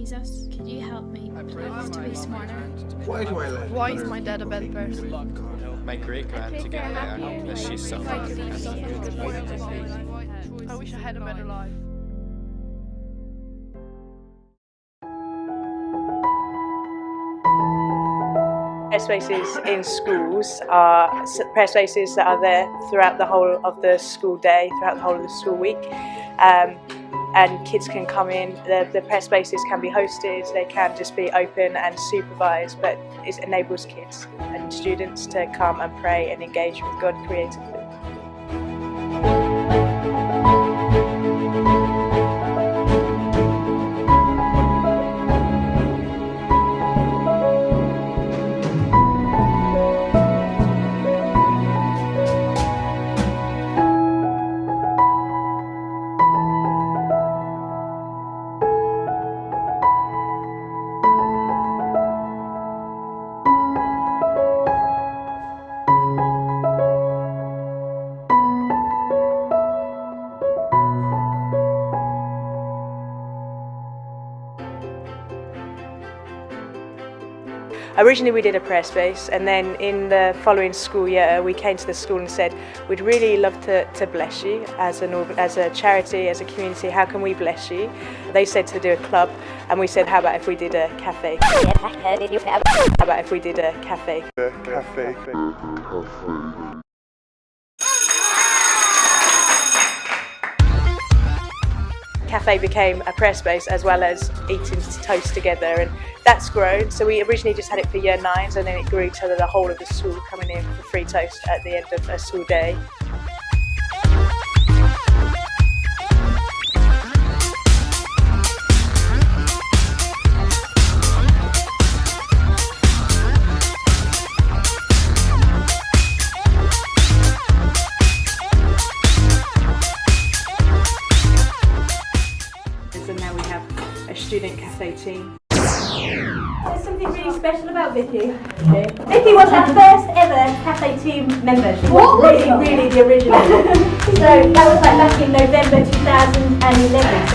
Jesus, could you help me please to be smarter? Why do I let Why is my dad a bad person? My great-grand to get there because she's suffering. I wish I had a better life. Prayer spaces in schools are prayer spaces that are there throughout the whole of the school day, throughout the whole of the school week. And kids can come in, the prayer spaces can be hosted, they can just be open and supervised, but it enables kids and students to come and pray and engage with God creatively. Originally we did a prayer space, and then in the following school year we came to the school and said we'd really love to bless you as a charity, as a community. How can we bless you? They said to do a club, and we said how about if we did a cafe? How about if we did a cafe? Cafe became a prayer space as well as eating toast together, and that's grown. So we originally just had it for year 9s, and then it grew to the whole of the school coming in for free toast at the end of a school day. And now we have a student cafe team. There's something really special about Vicky. Vicky was our first ever cafe team member. She was really the original. So that was like back in November 2011.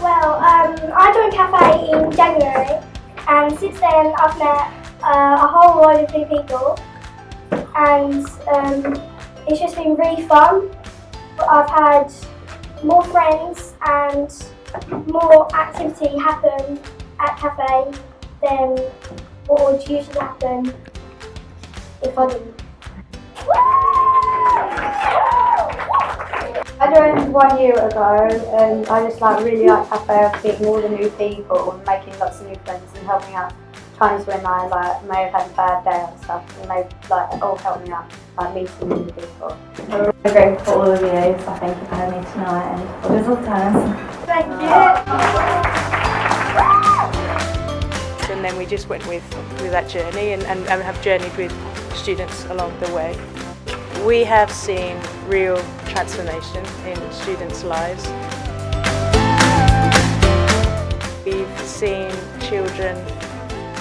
Well, I joined Cafe in January, and since then I've met a whole load of new people, and it's just been really fun. I've had more friends and more activity happen at Cafe than what would usually happen if I didn't. I joined 1 year ago, and I just really like Cafe. I meeting all the new people and making lots of new friends and helping out times when I may have had a bad day and stuff, and they all help me out, meeting new people. I'm really grateful for all of you, so thank you for having me tonight and for this whole time. Thank you. And then we just went with that journey and have journeyed with students along the way. We have seen real transformation in students' lives. We've seen children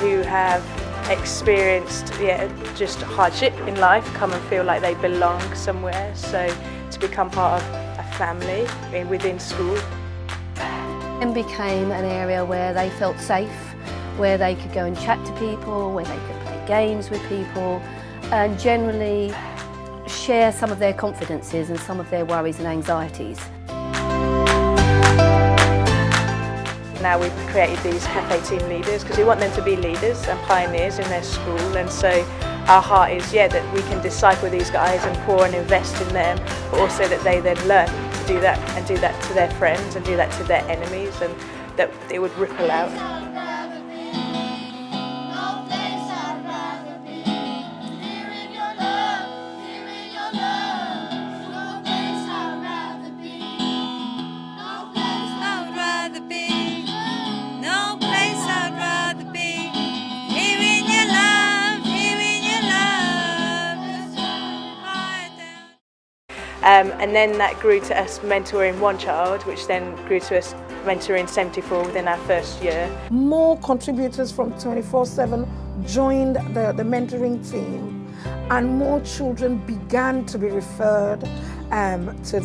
who have experienced just hardship in life come and feel like they belong somewhere, so to become part of a family within school. And became an area where they felt safe, where they could go and chat to people, where they could play games with people, and generally share some of their confidences and some of their worries and anxieties. Now we've created these cafe team leaders because we want them to be leaders and pioneers in their school, and so our heart is that we can disciple these guys and pour and invest in them, but also that they then learn to do that and do that to their friends and do that to their enemies, and that it would ripple out. And then that grew to us mentoring one child, which then grew to us mentoring 74 within our first year. More contributors from 24/7 joined the mentoring team, and more children began to be referred to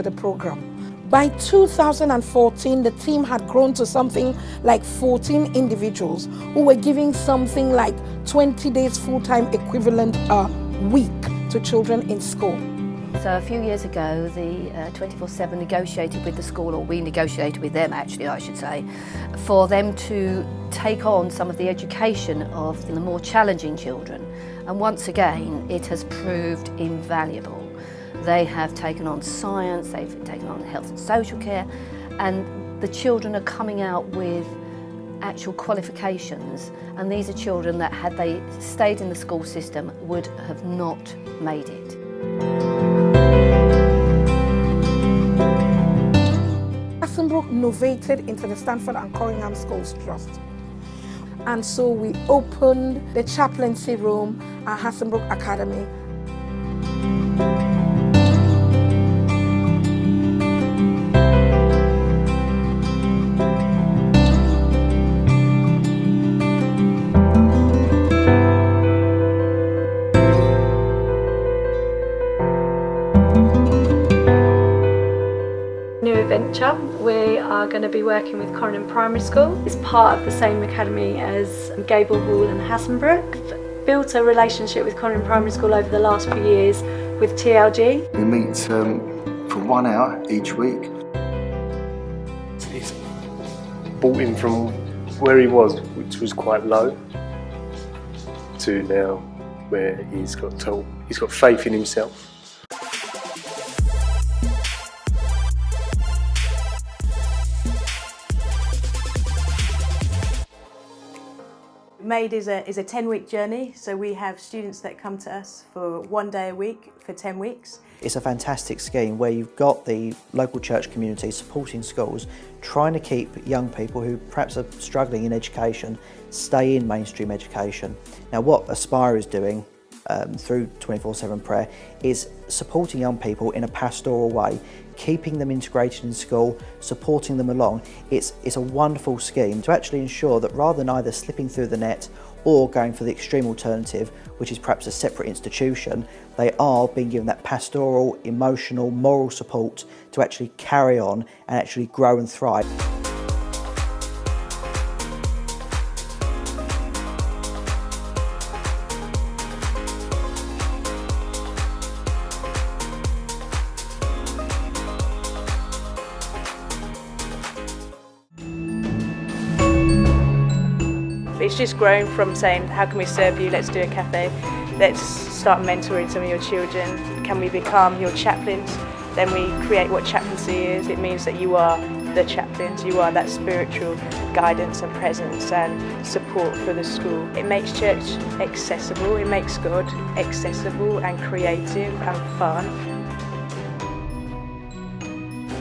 the program. By 2014, the team had grown to something like 14 individuals who were giving something like 20 days full-time equivalent a week to children in school. So a few years ago, the 24/7 negotiated with the school, or we negotiated with them actually, I should say, for them to take on some of the education of the more challenging children. And once again, it has proved invaluable. They have taken on science, they've taken on health and social care, and the children are coming out with actual qualifications, and these are children that, had they stayed in the school system, would have not made it. Hassenbrook novated into the Stanford and Corringham Schools Trust. And so we opened the chaplaincy room at Hassenbrook Academy. New adventure. We are going to be working with Corringham Primary School. It's part of the same academy as Gable Hall and Hassenbrook. We've built a relationship with Corringham Primary School over the last few years with TLG. We meet for 1 hour each week. It's brought him from where he was, which was quite low, to now where he's got faith in himself. MADE is a 10-week journey, so we have students that come to us for 1 day a week for 10 weeks. It's a fantastic scheme where you've got the local church community supporting schools, trying to keep young people who perhaps are struggling in education stay in mainstream education. Now what Aspire is doing through 24/7 prayer is supporting young people in a pastoral way, keeping them integrated in school, supporting them along. It's a wonderful scheme to actually ensure that rather than either slipping through the net or going for the extreme alternative, which is perhaps a separate institution, they are being given that pastoral, emotional, moral support to actually carry on and actually grow and thrive. It's just grown from saying, how can we serve you, let's do a cafe, let's start mentoring some of your children, can we become your chaplains? Then we create what chaplaincy is. It means that you are the chaplains, you are that spiritual guidance and presence and support for the school. It makes church accessible, it makes God accessible and creative and fun.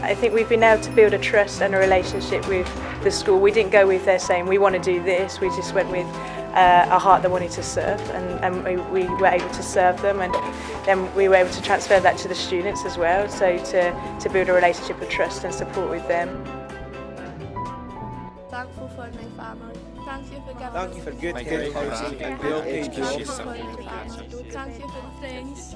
I think we've been able to build a trust and a relationship with the school. We didn't go with their saying we want to do this, we just went with a heart that wanted to serve, and we were able to serve them, and then we were able to transfer that to the students as well, so to build a relationship of trust and support with them. Thankful for my family. Thank you for giving Thank you for good Thank you for the friends.